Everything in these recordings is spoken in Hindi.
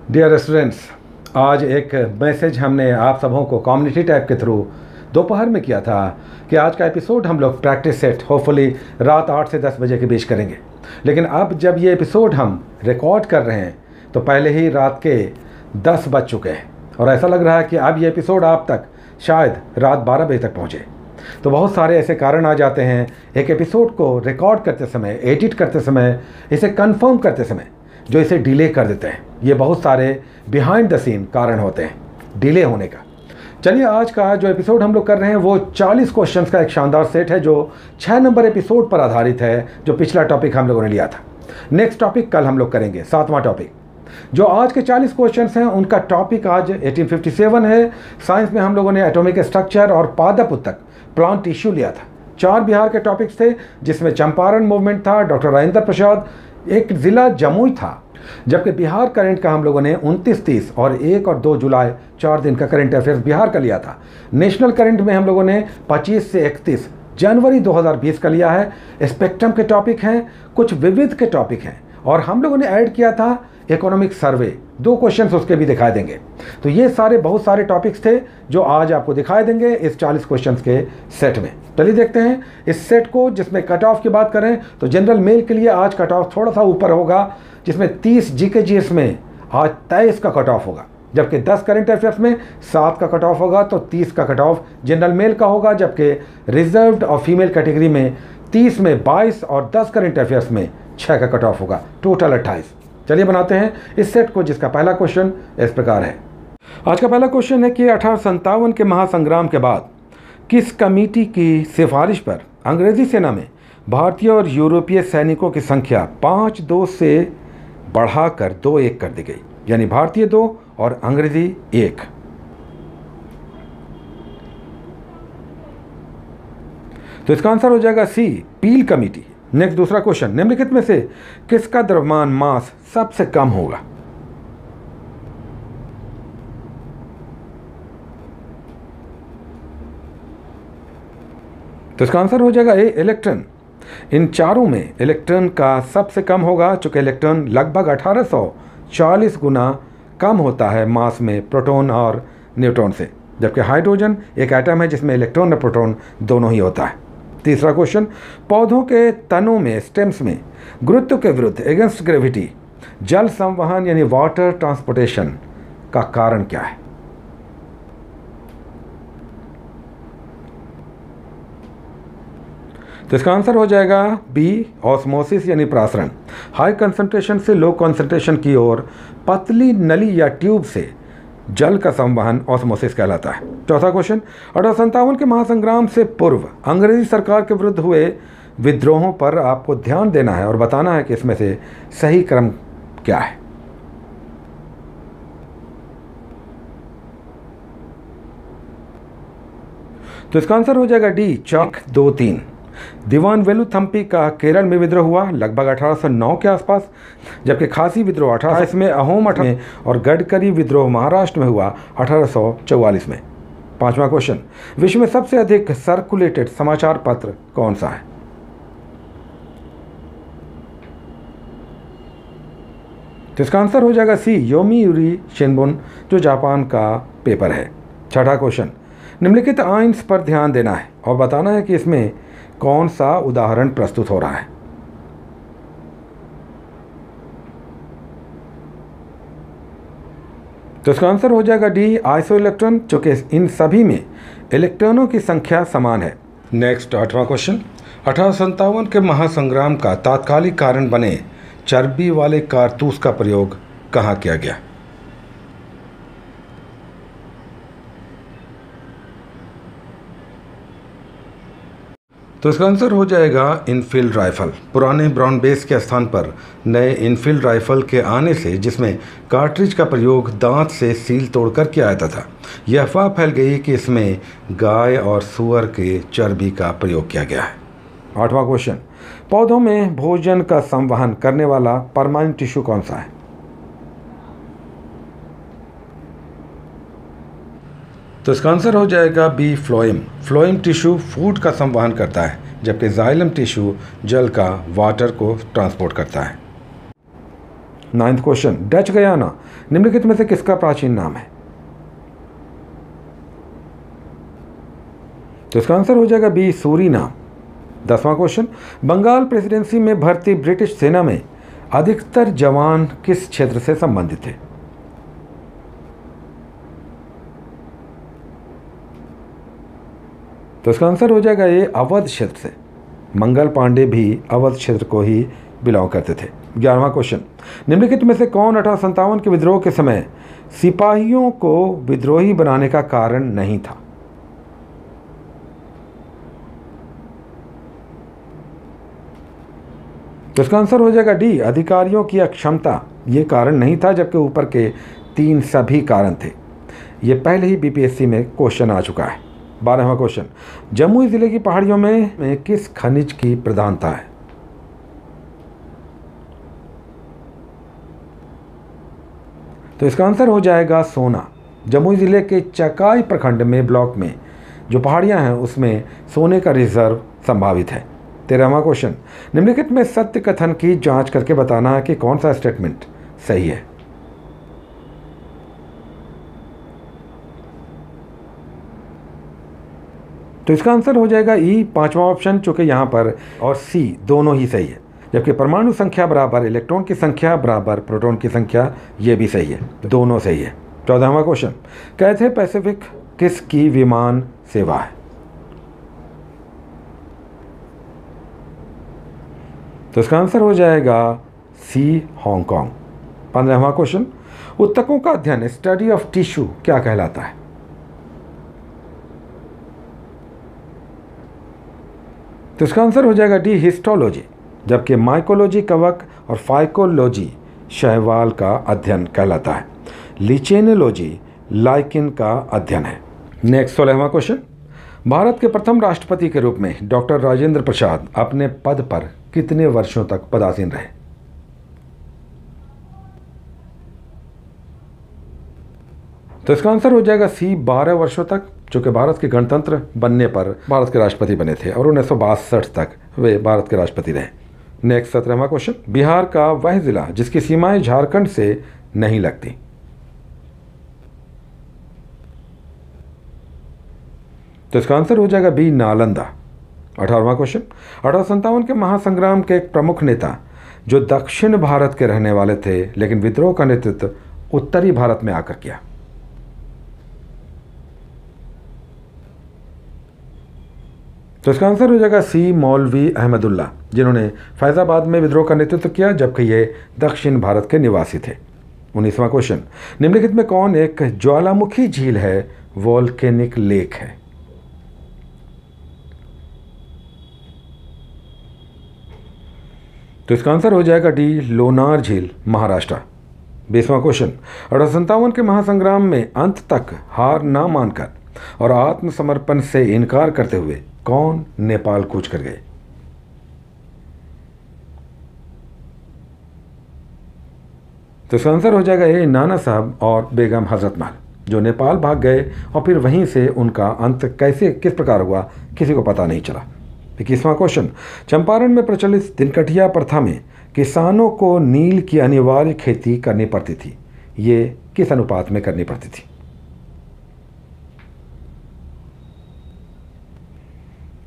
डियर स्टूडेंट्स, आज एक मैसेज हमने आप सबों को कम्युनिटी टैब के थ्रू दोपहर में किया था कि आज का एपिसोड हम लोग प्रैक्टिस सेट होपफुली रात 8 से 10 बजे के बीच करेंगे। लेकिन अब जब ये एपिसोड हम रिकॉर्ड कर रहे हैं तो पहले ही रात के 10 बज चुके हैं और ऐसा लग रहा है कि अब ये एपिसोड आप तक शायद रात 12 बजे तक पहुँचे। तो बहुत सारे ऐसे कारण आ जाते हैं एक एपिसोड को रिकॉर्ड करते समय, एडिट करते समय, इसे कंफर्म करते समय, जो इसे डिले कर देते हैं। ये बहुत सारे बिहाइंड द सीन कारण होते हैं डिले होने का। चलिए, आज का जो एपिसोड हम लोग कर रहे हैं वो 40 क्वेश्चंस का एक शानदार सेट है जो 6 नंबर एपिसोड पर आधारित है, जो पिछला टॉपिक हम लोगों ने लिया था। नेक्स्ट टॉपिक कल हम लोग करेंगे, 7वां टॉपिक। जो आज के 40 क्वेश्चंस हैं उनका टॉपिक आज 1857 है। साइंस में हम लोगों ने एटॉमिक स्ट्रक्चर और पादप उत्तक प्लांट टिश्यू लिया था। 4 बिहार के टॉपिक्स थे जिसमें चंपारण मूवमेंट था, डॉक्टर राजेंद्र प्रसाद, एक जिला जमुई था। जबकि बिहार करंट का हम लोगों ने 29, 30 और 1 और 2 जुलाई 4 दिन का करंट अफेयर्स बिहार का लिया था। नेशनल करंट में हम लोगों ने 25 से 31 जनवरी 2020 का लिया है। स्पेक्ट्रम के टॉपिक हैं, कुछ विविध के टॉपिक हैं और हम लोगों ने ऐड किया था इकोनॉमिक सर्वे। 2 क्वेश्चंस उसके भी दिखाई देंगे। तो ये सारे बहुत सारे टॉपिक्स थे जो आज आपको दिखाई देंगे इस 40 क्वेश्चंस के सेट में। चलिए देखते हैं इस सेट को, जिसमें कट ऑफ की बात करें तो जनरल मेल के लिए आज कट ऑफ थोड़ा सा ऊपर होगा, जिसमें 30 जीके जीएस में आज 23 का कट ऑफ होगा, जबकि 10 करंट अफेयर्स में 7 का कट ऑफ होगा। तो 30 का कट ऑफ जनरल मेल का होगा, जबकि रिजर्व्ड और फीमेल कैटेगरी में 30 में 22 और 10 करंट अफेयर्स में 6 का कट ऑफ होगा, टोटल 28। चलिए बनाते हैं इस सेट को, जिसका पहला क्वेश्चन इस प्रकार है। आज का पहला क्वेश्चन है कि 1857 के महासंग्राम के बाद किस कमेटी की सिफारिश पर अंग्रेजी सेना में भारतीय और यूरोपीय सैनिकों की संख्या 5-2 से बढ़ाकर 2-1 कर दी गई, यानी भारतीय 2 और अंग्रेजी 1। तो इसका आंसर हो जाएगा सी, पील कमेटी। नेक्स्ट दूसरा क्वेश्चन, निम्नलिखित में से किसका द्रव्यमान मास सबसे कम होगा? तो इसका आंसर हो जाएगा ए, इलेक्ट्रॉन। इन चारों में इलेक्ट्रॉन का सबसे कम होगा, चूंकि इलेक्ट्रॉन लगभग 1840 गुना कम होता है मास में प्रोटॉन और न्यूट्रॉन से, जबकि हाइड्रोजन एक एटम है जिसमें इलेक्ट्रॉन और प्रोटॉन दोनों ही होता है। तीसरा क्वेश्चन, पौधों के तनों में, स्टेम्स में गुरुत्व के विरुद्ध, एगेंस्ट ग्रेविटी, जल संवहन यानी वाटर ट्रांसपोर्टेशन का कारण क्या है? तो इसका आंसर हो जाएगा बी, ऑस्मोसिस यानी प्रासरण। हाई कंसंट्रेशन से लो कंसंट्रेशन की ओर पतली नली या ट्यूब से जल का संवहन ऑस्मोसिस कहलाता है। चौथा क्वेश्चन, 1857 के महासंग्राम से पूर्व अंग्रेजी सरकार के विरुद्ध हुए विद्रोहों पर आपको ध्यान देना है और बताना है कि इसमें से सही क्रम क्या है। तो इसका आंसर हो जाएगा डी, चाक 2-3। दीवान वेलुथम्पी का केरल में विद्रोह हुआ लगभग 1809 के आसपास, जबकि खासी विद्रोह 18 में, अहोम 18 और गडकरी विद्रोह महाराष्ट्र में हुआ 1844 में। 5वां क्वेश्चन, विश्व में सबसे अधिक सर्कुलेटेड समाचार पत्र कौन सा है? तो इसका आंसर हो जाएगा सी, योमीयुरी शिन्बुन, जो जापान का पेपर है। 6वां क्वेश्चन, निम्नलिखित आइंस पर ध्यान देना है और बताना है कि इसमें कौन सा उदाहरण प्रस्तुत हो रहा है। तो इसका आंसर हो जाएगा डी, आइसो इलेक्ट्रॉन, चूंकि इन सभी में इलेक्ट्रॉनों की संख्या समान है। नेक्स्ट 8वां क्वेश्चन, 1857 के महासंग्राम का तात्कालिक कारण बने चर्बी वाले कारतूस का प्रयोग कहाँ किया गया? तो इसका आंसर हो जाएगा इनफील्ड राइफल। पुराने ब्राउन बेस के स्थान पर नए इनफील्ड राइफल के आने से, जिसमें कार्ट्रिज का प्रयोग दांत से सील तोड़कर किया जाता था, यह अफवाह फैल गई कि इसमें गाय और सूअर के चर्बी का प्रयोग किया गया है। 8वां क्वेश्चन, पौधों में भोजन का संवहन करने वाला परमानेंट टिश्यू कौन सा है? तो इसका आंसर हो जाएगा B, phloem. Phloem tissue food का संवहन करता है, जबकि जाइलम टिश्यू जल का, वाटर को ट्रांसपोर्ट करता है। 9th क्वेश्चन, डच गयाना निम्नलिखित में से किसका प्राचीन नाम है? तो इसका आंसर हो जाएगा बी, सूरीनाम। 10वां क्वेश्चन, बंगाल प्रेसिडेंसी में भर्ती ब्रिटिश सेना में अधिकतर जवान किस क्षेत्र से संबंधित थे? तो इसका आंसर हो जाएगा ये, अवध क्षेत्र से। मंगल पांडे भी अवध क्षेत्र को ही बिलोंग करते थे। 11वां क्वेश्चन, निम्नलिखित में से कौन 1857 के विद्रोह के समय सिपाहियों को विद्रोही बनाने का कारण नहीं था? तो इसका आंसर हो जाएगा डी, अधिकारियों की अक्षमता। ये कारण नहीं था, जबकि ऊपर के 3 सभी कारण थे। ये पहले ही बीपीएससी में क्वेश्चन आ चुका है। 12वां क्वेश्चन, जमुई जिले की पहाड़ियों में किस खनिज की प्रधानता है? तो इसका आंसर हो जाएगा सोना। जमुई जिले के चकाई प्रखंड में ब्लॉक में जो पहाड़ियां हैं उसमें सोने का रिजर्व संभावित है। 13वां क्वेश्चन, निम्नलिखित में सत्य कथन की जांच करके बताना है कि कौन सा स्टेटमेंट सही है। तो इसका आंसर हो जाएगा ई, 5वां ऑप्शन, चूंकि यहाँ पर और सी दोनों ही सही है। जबकि परमाणु संख्या बराबर इलेक्ट्रॉन की संख्या बराबर प्रोटॉन की संख्या, ये भी सही है, दोनों सही है। 14वां क्वेश्चन, कैथे पैसिफिक किसकी विमान सेवा है? तो इसका आंसर हो जाएगा सी, हांगकांग। 15वां क्वेश्चन, ऊतकों का अध्ययन, स्टडी ऑफ टिश्यू, क्या कहलाता है? तो इसका आंसर हो जाएगा डी, हिस्टोलॉजी। जबकि माइकोलॉजी कवक और फाइकोलॉजी शैवाल का अध्ययन कहलाता है। लिचेनोलॉजी लाइकिन का अध्ययन है। नेक्स्ट 16वां क्वेश्चन, भारत के प्रथम राष्ट्रपति के रूप में डॉक्टर राजेंद्र प्रसाद अपने पद पर कितने वर्षों तक पदासीन रहे? तो इसका आंसर हो जाएगा सी, 12 वर्षों तक, जो कि भारत के गणतंत्र बनने पर भारत के राष्ट्रपति बने थे और 1962 तक वे भारत के राष्ट्रपति रहे। नेक्स्ट 17वां क्वेश्चन, बिहार का वह जिला जिसकी सीमाएं झारखंड से नहीं लगती? तो इसका आंसर हो जाएगा बी, नालंदा। 18वां क्वेश्चन, 1857 के महासंग्राम के एक प्रमुख नेता जो दक्षिण भारत के रहने वाले थे लेकिन विद्रोह का नेतृत्व उत्तरी भारत में आकर किया? तो इसका आंसर हो जाएगा सी, मौलवी अहमदुल्ला, जिन्होंने फैजाबाद में विद्रोह का नेतृत्व किया, जबकि ये दक्षिण भारत के निवासी थे। 19वां क्वेश्चन, निम्नलिखित में कौन एक ज्वालामुखी झील है, वोल्केनिक लेक है? तो इसका आंसर हो जाएगा डी, लोनार झील, महाराष्ट्र। 20वां क्वेश्चन, 1857 के महासंग्राम में अंत तक हार ना मानकर और आत्मसमर्पण से इनकार करते हुए कौन नेपाल कूच कर गए? तो इसका आंसर हो जाएगा ए, नाना साहब और बेगम हजरत महल, जो नेपाल भाग गए और फिर वहीं से उनका अंत कैसे किस प्रकार हुआ किसी को पता नहीं चला। 21वां क्वेश्चन, चंपारण में प्रचलित दिनकटिया प्रथा में किसानों को नील की अनिवार्य खेती करनी पड़ती थी, ये किस अनुपात में करनी पड़ती थी?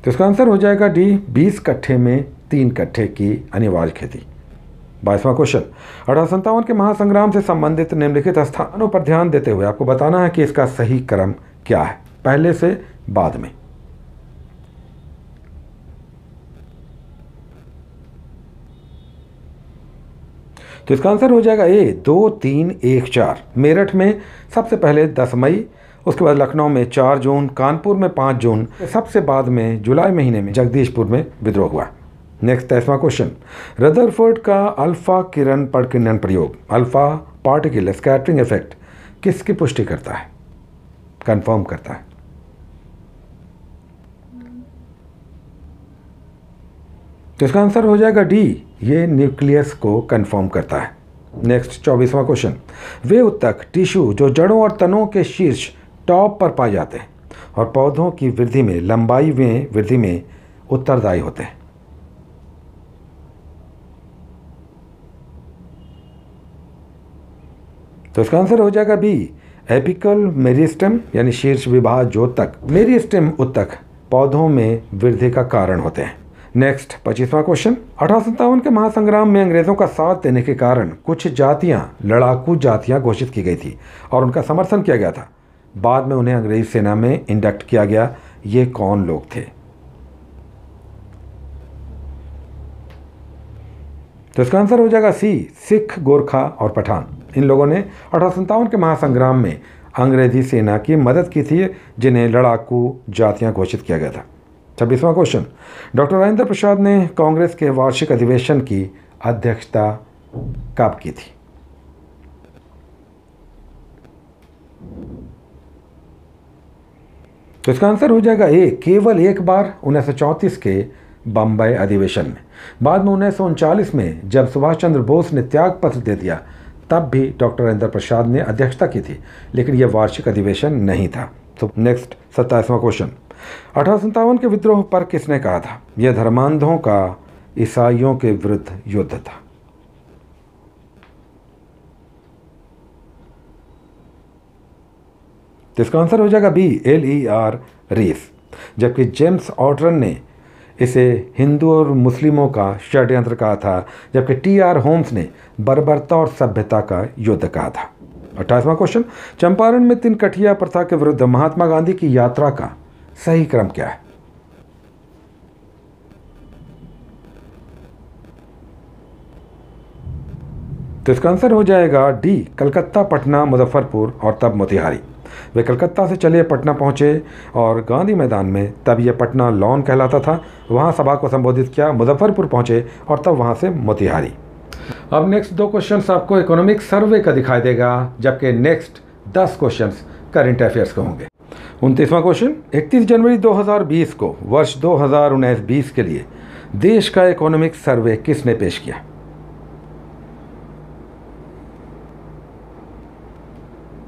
तो इसका आंसर हो जाएगा डी, 20 कट्ठे में 3 कट्ठे की अनिवार्य खेती। 22वां क्वेश्चन, 1857 के महासंग्राम से संबंधित निम्नलिखित स्थानों पर ध्यान देते हुए आपको बताना है कि इसका सही क्रम क्या है, पहले से बाद में। तो इसका आंसर हो जाएगा ए, 2, 3, 1, 4। मेरठ में सबसे पहले 10 मई, उसके बाद लखनऊ में 4 जून, कानपुर में 5 जून, सबसे बाद में जुलाई महीने में जगदीशपुर में विद्रोह हुआ। नेक्स्ट 23वां क्वेश्चन, रदरफोर्ड का अल्फा किरण प्रकीर्णन प्रयोग, अल्फा पार्टिकल स्कैटरिंग इफेक्ट, किसकी पुष्टि करता है, कंफर्म करता है? तो इसका आंसर हो जाएगा डी, ये न्यूक्लियस को कंफर्म करता है। नेक्स्ट 24वां क्वेश्चन, वे उत्तक टिश्यू जो जड़ों और तनों के शीर्ष टॉप पर पाए जाते हैं और पौधों की वृद्धि में लंबाई में वृद्धि में उत्तरदायी होते हैं? तो इसका आंसर हो जाएगा बी, एपिकल मेरिस्टेम यानी शीर्ष विभाजोतक, मेरिस्टेम उत्तक पौधों में वृद्धि का कारण होते हैं। नेक्स्ट 25वां क्वेश्चन, 1857 के महासंग्राम में अंग्रेजों का साथ देने के कारण कुछ जातियां लड़ाकू जातियां घोषित की गई थी और उनका समर्थन किया गया था। बाद में उन्हें अंग्रेजी सेना में इंडक्ट किया गया। ये कौन लोग थे? तो इसका आंसर हो जाएगा सी, सिख, गोरखा और पठान। इन लोगों ने 1857 के महासंग्राम में अंग्रेजी सेना की मदद की थी, जिन्हें लड़ाकू जातियां घोषित किया गया था। 26वां क्वेश्चन, डॉक्टर राजेंद्र प्रसाद ने कांग्रेस के वार्षिक अधिवेशन की अध्यक्षता कब की थी? तो इसका आंसर हो जाएगा ए, केवल एक बार 1934 के बम्बई अधिवेशन में। बाद में 1939 में जब सुभाष चंद्र बोस ने त्याग पत्र दे दिया, तब भी डॉक्टर राजेंद्र प्रसाद ने अध्यक्षता की थी, लेकिन यह वार्षिक अधिवेशन नहीं था। तो नेक्स्ट 27वां क्वेश्चन, 1857 के विद्रोह पर किसने कहा था यह धर्मांधों का ईसाइयों के विरुद्ध युद्ध था? तो इसका आंसर हो जाएगा बी, L.E.R. रीस। जबकि जेम्स ऑर्टन ने इसे हिंदू और मुस्लिमों का षड्यंत्र कहा था, जबकि T.R. होम्स ने बर्बरता और सभ्यता का युद्ध कहा था। 28वां क्वेश्चन, चंपारण में तिनकठिया प्रथा के विरुद्ध महात्मा गांधी की यात्रा का सही क्रम क्या है? तो इसका आंसर हो जाएगा डी, कलकत्ता, पटना, मुजफ्फरपुर और तब मोतिहारी। वे कलकत्ता से चले पटना पहुंचे और गांधी मैदान में, तब यह पटना लॉन कहलाता था, वहां सभा को संबोधित किया। मुजफ्फरपुर पहुंचे और तब वहां से मोतिहारी। अब नेक्स्ट 2 क्वेश्चंस आपको इकोनॉमिक सर्वे का दिखाई देगा, जबकि नेक्स्ट 10 क्वेश्चंस करंट अफेयर्स के होंगे। 29वां क्वेश्चन, 31 जनवरी 2020 को वर्ष 2019-20 के लिए देश का इकोनॉमिक सर्वे किसने पेश किया?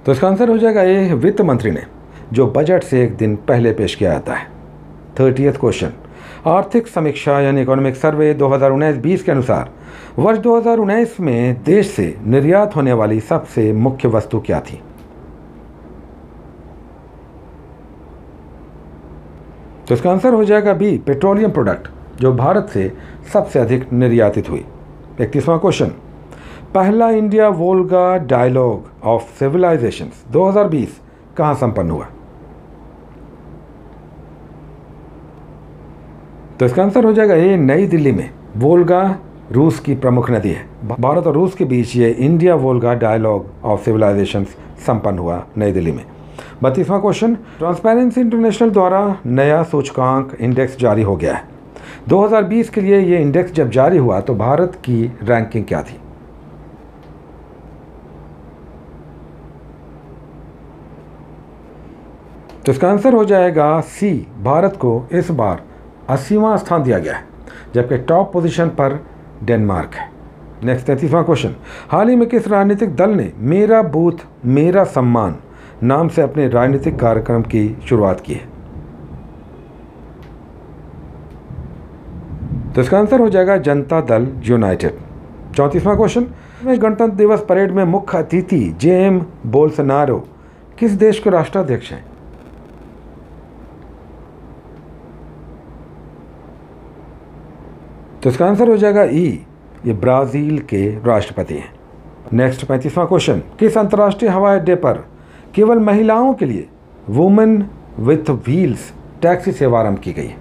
तो इसका आंसर हो जाएगा ए, वित्त मंत्री ने, जो बजट से एक दिन पहले पेश किया जाता है। 30th क्वेश्चन, आर्थिक समीक्षा यानी इकोनॉमिक सर्वे 2019-20 के अनुसार वर्ष 2019 में देश से निर्यात होने वाली सबसे मुख्य वस्तु क्या थी? तो इसका आंसर हो जाएगा बी, पेट्रोलियम प्रोडक्ट, जो भारत से सबसे अधिक निर्यातित हुई। 31वां क्वेश्चन, पहला India Volga dialogue of civilisations 2020 कहां संपन्न हुआ? तो इसका आंसर हो जाएगा ए, नई दिल्ली में। वोल्गा रूस की प्रमुख नदी है। भारत और रूस के बीच ये India Volga dialogue of civilisations संपन्न हुआ नई दिल्ली में। 32वां क्वेश्चन, ट्रांसपेरेंसी इंटरनेशनल द्वारा नया सूचकांक इंडेक्स जारी हो गया है। 2020 के लिए ये इंडेक्स जब जारी हुआ तो भारत की रैंकिंग क्या थी? तो इसका आंसर हो जाएगा सी, भारत को इस बार 80वां स्थान दिया गया है, जबकि टॉप पोजीशन पर डेनमार्क है। नेक्स्ट 33वां क्वेश्चन, हाल ही में किस राजनीतिक दल ने मेरा बूथ मेरा सम्मान नाम से अपने राजनीतिक कार्यक्रम की शुरुआत की है? तो इसका आंसर हो जाएगा जनता दल यूनाइटेड। 34वां क्वेश्चन, गणतंत्र दिवस परेड में मुख्य अतिथि जेम बोल्सोनारो किस देश के राष्ट्राध्यक्ष हैं? तो इसका आंसर हो जाएगा ई, ये ब्राज़ील के राष्ट्रपति हैं। नेक्स्ट 35वां क्वेश्चन, किस अंतर्राष्ट्रीय हवाई अड्डे पर केवल महिलाओं के लिए वुमेन विथ व्हील्स टैक्सी सेवा आरंभ की गई है?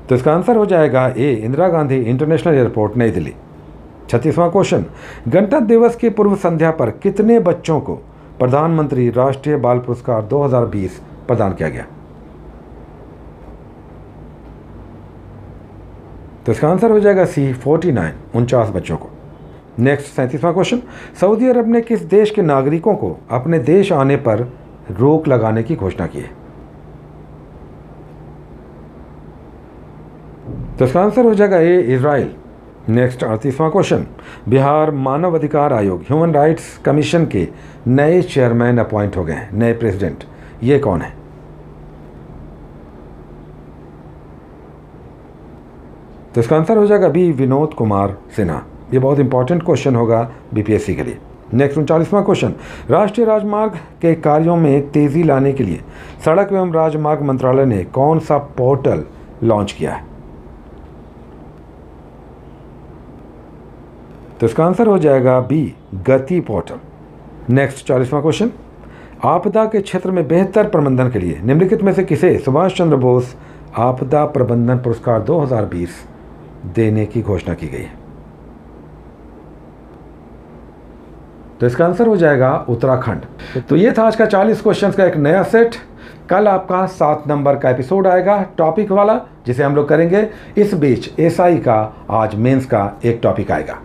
तो इसका आंसर हो जाएगा ए, इंदिरा गांधी इंटरनेशनल एयरपोर्ट नई दिल्ली। 36वां क्वेश्चन, गणतंत्र दिवस की पूर्व संध्या पर कितने बच्चों को प्रधानमंत्री राष्ट्रीय बाल पुरस्कार 2020 प्रदान किया गया? तो इसका आंसर हो जाएगा सी, 49 बच्चों को। नेक्स्ट 37वां क्वेश्चन, सऊदी अरब ने किस देश के नागरिकों को अपने देश आने पर रोक लगाने की घोषणा की है? तो इसका आंसर हो जाएगा ए, इजराइल। नेक्स्ट 38वां क्वेश्चन, बिहार मानव अधिकार आयोग ह्यूमन राइट्स कमीशन के नए चेयरमैन अपॉइंट हो गए हैं, नए प्रेसिडेंट, ये कौन है? तो इसका आंसर हो जाएगा बी, विनोद कुमार सिन्हा। ये बहुत इंपॉर्टेंट क्वेश्चन होगा बीपीएससी के लिए। नेक्स्ट 39वां क्वेश्चन, राष्ट्रीय राजमार्ग के कार्यों में तेज़ी लाने के लिए सड़क एवं राजमार्ग मंत्रालय ने कौन सा पोर्टल लॉन्च किया है? तो इसका आंसर हो जाएगा बी, गति पोर्टल। नेक्स्ट 40वां क्वेश्चन, आपदा के क्षेत्र में बेहतर प्रबंधन के लिए निम्नलिखित में से किसे सुभाष चंद्र बोस आपदा प्रबंधन पुरस्कार 2020 देने की घोषणा की गई है? तो इसका आंसर हो जाएगा उत्तराखंड। तो ये था आज का 40 क्वेश्चंस का एक नया सेट। कल आपका 7 नंबर का एपिसोड आएगा टॉपिक वाला, जिसे हम लोग करेंगे। इस बीच एसआई का आज मेंस का एक टॉपिक आएगा।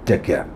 Take care.